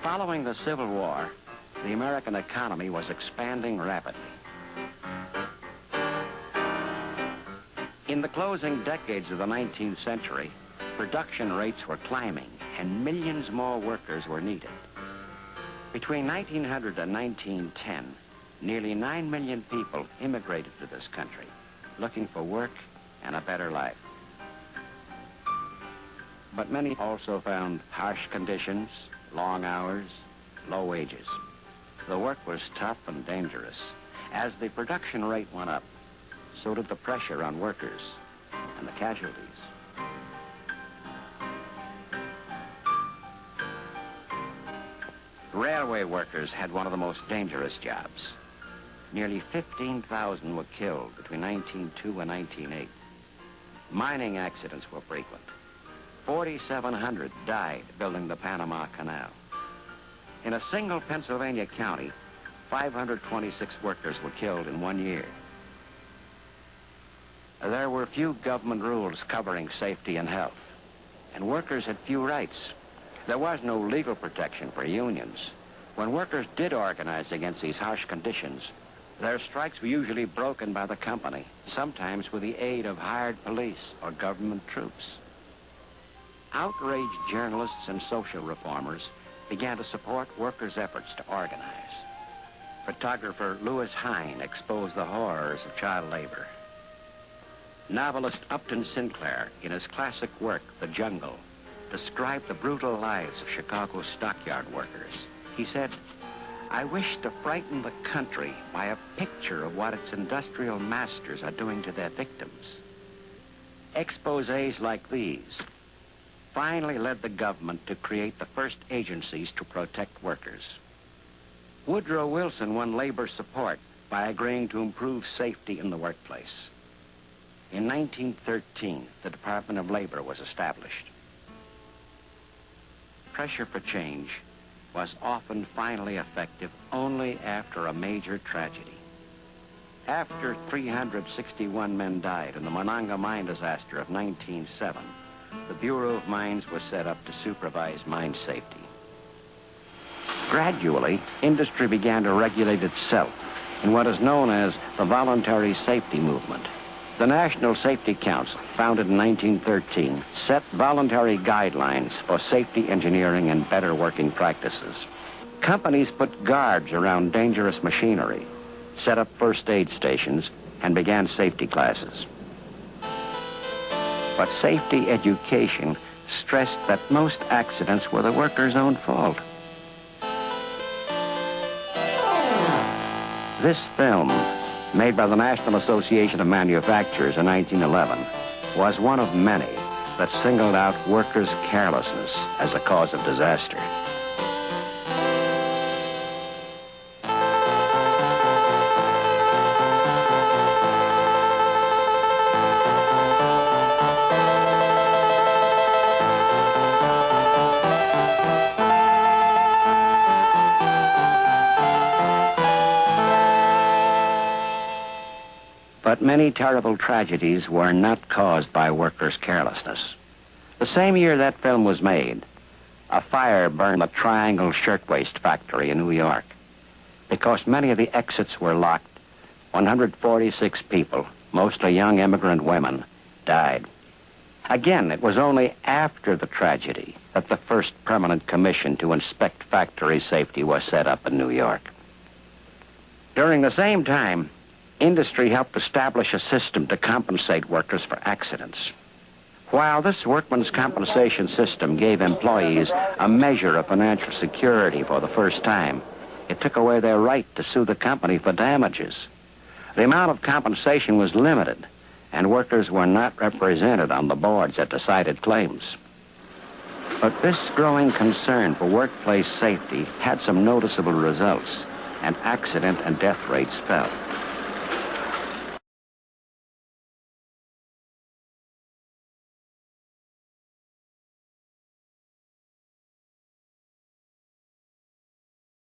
Following the Civil War, the American economy was expanding rapidly. In the closing decades of the 19th century, production rates were climbing and millions more workers were needed. Between 1900 and 1910, nearly 9 million people immigrated to this country, looking for work and a better life. But many also found harsh conditions, long hours, low wages. The work was tough and dangerous. As the production rate went up, so did the pressure on workers and the casualties. Railway workers had one of the most dangerous jobs. Nearly 15,000 were killed between 1902 and 1908. Mining accidents were frequent. 4,700 died building the Panama Canal. In a single Pennsylvania county, 526 workers were killed in 1 year. There were few government rules covering safety and health, and workers had few rights. There was no legal protection for unions. When workers did organize against these harsh conditions, their strikes were usually broken by the company, sometimes with the aid of hired police or government troops. Outraged journalists and social reformers began to support workers' efforts to organize. Photographer Lewis Hine exposed the horrors of child labor. Novelist Upton Sinclair, in his classic work, The Jungle, described the brutal lives of Chicago's stockyard workers. He said, "I wish to frighten the country by a picture of what its industrial masters are doing to their victims." Exposés like these finally led the government to create the first agencies to protect workers. Woodrow Wilson won labor support by agreeing to improve safety in the workplace. In 1913, the Department of Labor was established. Pressure for change was often finally effective only after a major tragedy. After 361 men died in the Monongah mine disaster of 1907, the Bureau of Mines was set up to supervise mine safety. Gradually, industry began to regulate itself in what is known as the Voluntary Safety Movement. The National Safety Council, founded in 1913, set voluntary guidelines for safety engineering and better working practices. Companies put guards around dangerous machinery, set up first aid stations, and began safety classes. But safety education stressed that most accidents were the workers' own fault. This film, made by the National Association of Manufacturers in 1911, was one of many that singled out workers' carelessness as a cause of disaster. But many terrible tragedies were not caused by workers' carelessness. The same year that film was made, a fire burned the Triangle Shirtwaist Factory in New York. Because many of the exits were locked, 146 people, mostly young immigrant women, died. Again, it was only after the tragedy that the first permanent commission to inspect factory safety was set up in New York. During the same time, industry helped establish a system to compensate workers for accidents. While this workman's compensation system gave employees a measure of financial security for the first time, it took away their right to sue the company for damages. The amount of compensation was limited, and workers were not represented on the boards that decided claims. But this growing concern for workplace safety had some noticeable results, and accident and death rates fell.